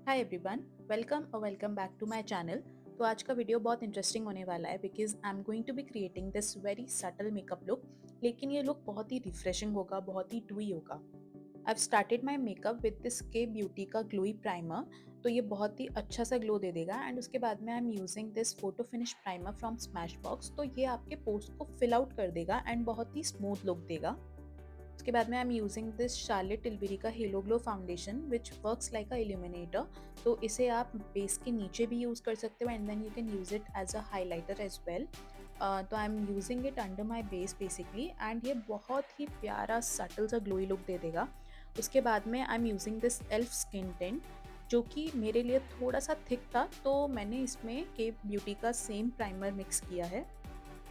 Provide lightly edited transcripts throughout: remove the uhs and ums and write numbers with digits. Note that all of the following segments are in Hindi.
Hi everyone, welcome back to my channel. तो आज का वीडियो बहुत इंटरेस्टिंग होने वाला है because I am going to be creating this very subtle makeup look. लेकिन ये लुक बहुत ही रिफ्रेशिंग होगा, बहुत ही डूई होगा। I started my makeup with this के ब्यूटी का ग्लोई प्राइमर। तो ये बहुत ही अच्छा सा ग्लो दे देगा एंड उसके बाद में I am using this photo finish primer from smash box. तो ये आपके पोस्ट को फिल आउट कर देगा एंड बहुत ही स्मूथ लुक देगा। उसके बाद में I am using this Charlotte Tilbury का halo glow foundation which works like a illuminator. तो इसे आप बेस के नीचे भी यूज़ कर सकते हो and then you can use it as a highlighter as well. तो I am using it under my base basically and ये बहुत ही प्यारा सटल सा ग्लोई लुक दे देगा। उसके बाद में I am using this elf skin tent जो कि मेरे लिए थोड़ा सा थिक था, तो मैंने इसमें के ब्यूटी का सेम प्राइमर मिक्स किया है।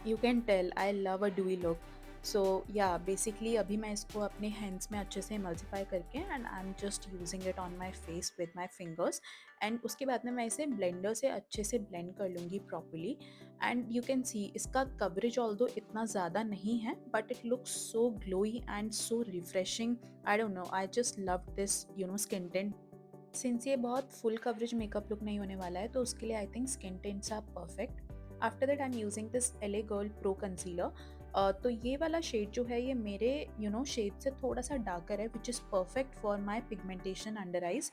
You can tell I love a dewy look. So yeah basically अभी मैं इसको अपने हैंड्स में अच्छे से मल्टीप्लाई करके and I am just using it on my face with my fingers. And उसके बाद में मैं इसे ब्लेंडर से अच्छे से ब्लेंड कर लूँगी properly. And you can see इसका कवरेज ऑल्दो इतना ज़्यादा नहीं है but it looks so glowy and so refreshing. I don't no, I just love this skin tent. Since ये बहुत फुल कवरेज मेकअप लुक नहीं होने वाला है तो उसके लिए I think skin tints are perfect. After that I am using this Elle girl pro concealer. तो ये वाला शेड जो है ये मेरे शेड से थोड़ा सा डार्कर है which is perfect for my pigmentation under eyes.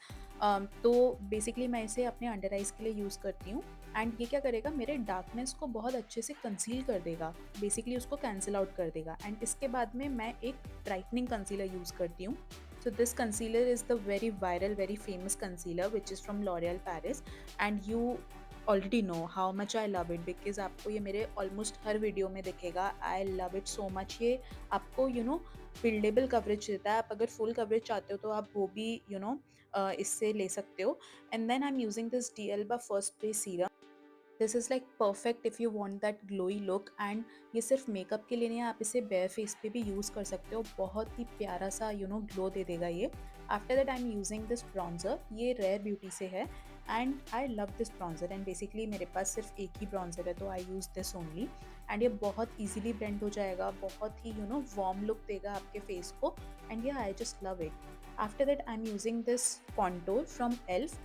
तो बेसिकली मैं इसे अपने अंडर आइज के लिए यूज़ करती हूँ एंड ये क्या करेगा, मेरे डार्कनेस को बहुत अच्छे से कंसील कर देगा, बेसिकली उसको कैंसिल आउट कर देगा। एंड इसके बाद में मैं एक ब्राइटनिंग कंसीलर यूज़ करती हूँ। So this concealer is the very viral, very famous concealer which is from L'Oreal Paris, and you already know how much I love it because आपको ये मेरे almost हर वीडियो में दिखेगा। I love it so much। ये आपको बिल्डेबल कवरेज देता है। आप अगर फुल कवरेज चाहते हो तो आप वो भी इससे ले सकते हो। And then I am using this d'Alba first day serum. This is like perfect if you want that glowy look. And ये सिर्फ मेकअप के लिए नहीं है, आप इसे बेयर फेस पे भी यूज़ कर सकते हो। बहुत ही प्यारा सा ग्लो दे देगा ये। After that I am using this bronzer, ये रेयर ब्यूटी से है and I love this bronzer. And basically मेरे पास सिर्फ एक ही ब्रॉन्जर है तो आई यूज़ दिस ओनली। एंड ये बहुत ईजिली ब्लेंड हो जाएगा, बहुत ही वार्म लुक देगा आपके फेस को। एंड या आई just love it. After that I am using this contour from elf.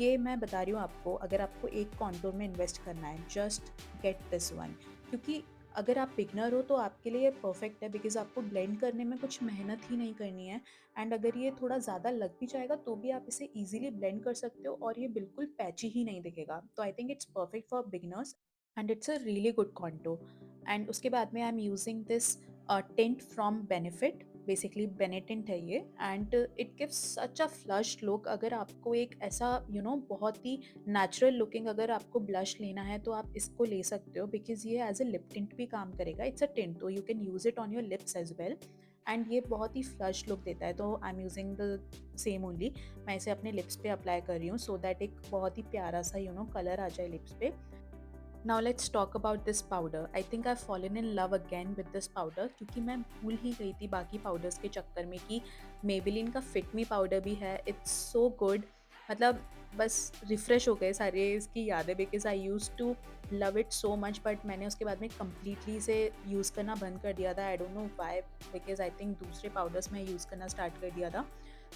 ये मैं बता रही हूँ आपको, अगर आपको एक कॉन्टोर में इन्वेस्ट करना है जस्ट गेट दिस वन। क्योंकि अगर आप बिगनर हो तो आपके लिए परफेक्ट है बिकॉज आपको ब्लेंड करने में कुछ मेहनत ही नहीं करनी है। एंड अगर ये थोड़ा ज़्यादा लग भी जाएगा तो भी आप इसे ईजिली ब्लेंड कर सकते हो और ये बिल्कुल पैची ही नहीं दिखेगा। तो आई think it's perfect for beginners and it's a really good कॉन्टो। And उसके बाद में I am using this tent from benefit. Basically बेनेटेंट है ये and it gives such a flush look. अगर आपको एक ऐसा बहुत ही नेचुरल लुकिंग अगर आपको ब्लश लेना है तो आप इसको ले सकते हो बिकॉज ये एज अ लिप टिंट भी काम करेगा। इट्स अ टिंट तो you can use it on your lips as well. And ये बहुत ही फ्लश लुक देता है तो I am using the same only. मैं इसे अपने लिप्स पे अप्लाई कर रही हूँ सो दैट एक बहुत ही प्यारा सा कलर आ जाए लिप्स पे। Now let's talk about this powder. I think I fallen in love again with this powder क्योंकि मैं भूल ही गई थी बाकी पाउडर्स के चक्कर में कि मेबेलिन का फिट मी पाउडर भी है। It's so good. मतलब बस रिफ्रेश हो गए सारे इसकी यादें because I used to love it so much but मैंने उसके बाद में कम्प्लीटली इसे यूज़ करना बंद कर दिया था। I don't know why, because I think दूसरे पाउडर्स में यूज़ करना स्टार्ट कर दिया था।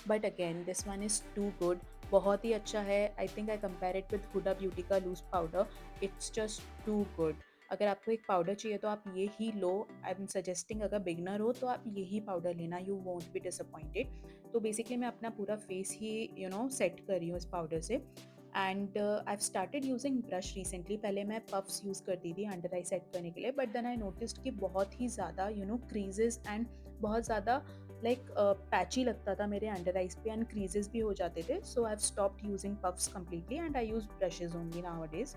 But again this one is too good. बहुत ही अच्छा है। I think I compare it with Huda Beauty का loose powder. It's just too good. अगर आपको एक पाउडर चाहिए तो आप ये ही लो। आई एम सजेस्टिंग अगर बिगनर हो तो आप यही पाउडर लेना, यू वोंट बी डिसअपॉइंटेड। तो बेसिकली मैं अपना पूरा फेस ही सेट कर रही हूँ इस पाउडर से। And I have started using brush recently. पहले मैं पफ्स यूज़ करती थी अंडर आई सेट करने के लिए बट देन आई नोटिस्ड कि बहुत ही ज़्यादा क्रीजेस एंड बहुत ज़्यादा लाइक पैची लगता था मेरे अंडर आइज पे एंड क्रीजेस भी हो जाते थे। So I have stopped using puffs completely and I use brushes only nowadays.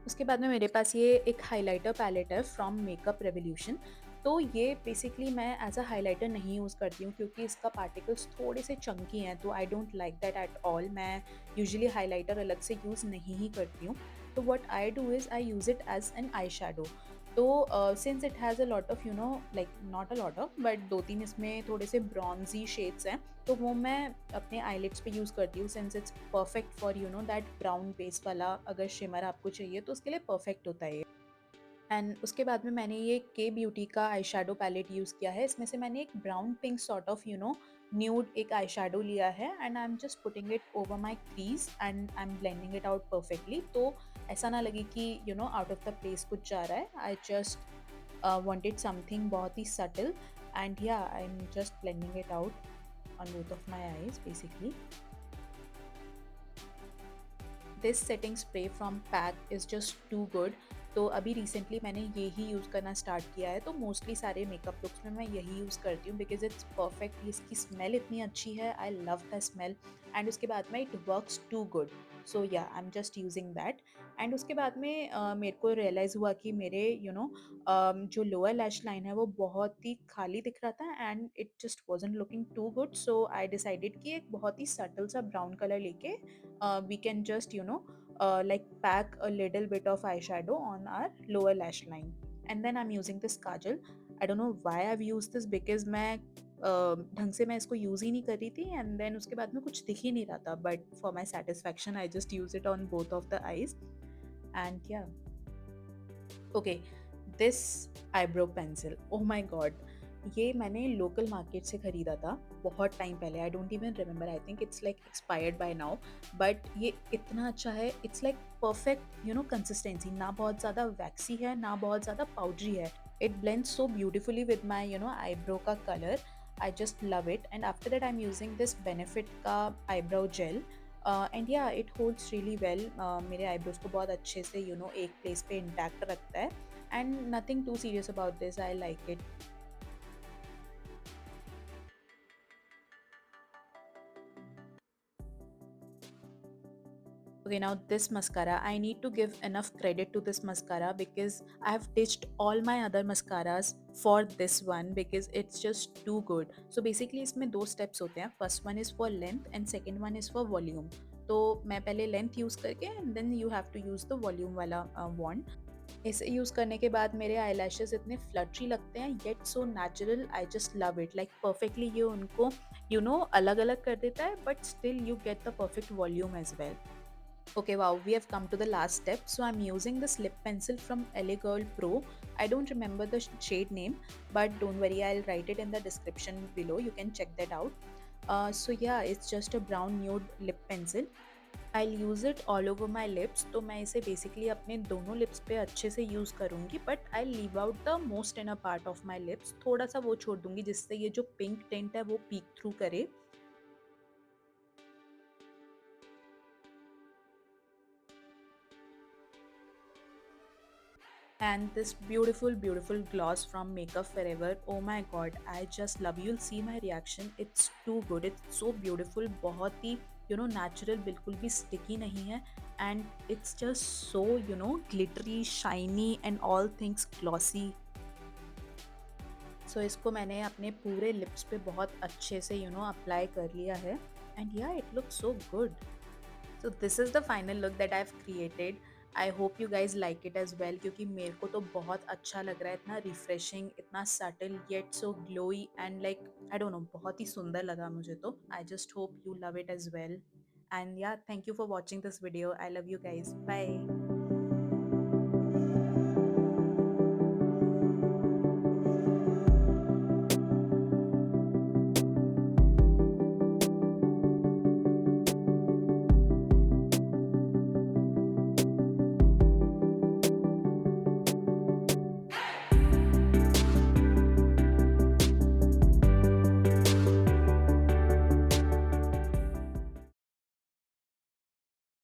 उसके बाद में मेरे पास ये एक हाइलाइटर पैलेट है फ्रॉम मेकअप रेवोल्यूशन। तो ये बेसिकली मैं एज अ हाइलाइटर नहीं यूज़ करती हूँ क्योंकि इसका पार्टिकल्स थोड़े से चंकी हैं तो I don't like that at all. मैं यूजुअली हाइलाइटर अलग से यूज़ नहीं ही करती हूँ। तो what I do is I use it as an eye shadow. तो since it has a lot of like not a lot of but दो तीन इसमें थोड़े से ब्रॉन्जी शेड्स हैं तो वो मैं अपने आईलिड्स पे यूज़ करती हूँ। Since it's perfect for that brown base वाला अगर शिमर आपको चाहिए तो उसके लिए परफेक्ट होता है ये। एंड उसके बाद में मैंने ये के ब्यूटी का आई शेडो पैलेट यूज़ किया है। इसमें से मैंने एक brown pink sort of nude एक आई शेडो लिया है and I am just putting it over my crease and I am blending it out perfectly, तो ऐसा ना लगे कि आउट ऑफ द प्लेस कुछ जा रहा है. आई जस्ट wanted something बहुत ही subtle, and yeah, I'm just blending it out on both of my eyes basically. This setting spray from PAC is just too good. तो अभी रिसेंटली मैंने ये ही यूज़ करना स्टार्ट किया है, तो मोस्टली सारे मेकअप लुक्स में मैं यही यूज़ करती हूँ बिकॉज इट्स परफेक्ट. इसकी स्मेल इतनी अच्छी है, I love the smell. And उसके बाद में इट वर्क्स टू गुड. सो या I am just using that. And उसके बाद में मेरे को रियलाइज़ हुआ कि मेरे जो लोअर लैश लाइन है वो बहुत ही खाली दिख रहा था and it just wasn't looking too good. So I decided कि एक बहुत ही सटल सा ब्राउन कलर लेके we can just like pack a little bit of eyeshadow on our lower lash line. And then I'm using this kajal. I don't know why I've used this because मैं ढंग से मैं इसको यूज़ ही नहीं कर रही थी एंड देन उसके बाद में कुछ दिख ही नहीं रहा था, but for my satisfaction I just use it on both of the eyes. And yeah okay, this eyebrow pencil, oh my god, ये मैंने लोकल मार्केट से ख़रीदा था बहुत टाइम पहले. I don't even remember, I think it's like expired by now. But ये इतना अच्छा है, इट्स लाइक परफेक्ट कंसिस्टेंसी, ना बहुत ज़्यादा वैक्सी है ना बहुत ज़्यादा पाउडरी है. It blends so beautifully with my eyebrow का colour. I just love it. And after that I am using this Benefit का eyebrow gel. And yeah it holds really well. मेरे आईब्रोज को बहुत अच्छे से एक प्लेस पे इंटैक्ट रखता है. And nothing too serious about this, I like it. Okay, now this mascara, I need to give enough credit to this mascara because I have ditched all my other mascaras for this one because it's just too good. So basically इसमें दो steps होते हैं. First one is for length and second one is for volume. तो मैं पहले लेंथ यूज़ करके and then you have to use the volume वाला wand. इसे यूज़ करने के बाद मेरे आई लैशेज इतने फ्लटरी लगते हैं yet so natural. I just love it. Like perfectly ये उनको अलग अलग कर देता है but still you get the perfect volume as well. Okay, wow, we have come to the last step. So I'm using this lip pencil from LA Girl Pro. I don't remember the shade name, but don't worry, I'll write it in the description below. You can check that out. So yeah, it's just a brown nude lip pencil. I'll use it all over my lips. तो मैं इसे basically अपने दोनों lips पे अच्छे से use करूँगी, but I'll leave out the most inner part of my lips. थोड़ा सा वो छोड़ दूँगी जिससे ये जो pink tint है वो peek through करे. And this beautiful gloss from Makeup Forever, oh my god, I just love. You'll see my reaction. It's too good, it's so beautiful. बहुत ही natural, बिल्कुल भी sticky नहीं है. And it's just so glittery, shiny and all things glossy. So इसको मैंने अपने पूरे lips पे बहुत अच्छे से apply कर लिया है. And yeah, it looks so good. So this is the final look that I've created. I hope you guys like it as well क्योंकि मेरे को तो बहुत अच्छा लग रहा है. इतना रिफ्रेशिंग, इतना subtle yet so glowy and like I don't know, बहुत ही सुंदर लगा मुझे तो. I just hope you love it as well. And yeah, thank you for watching this video. I love you guys. Bye.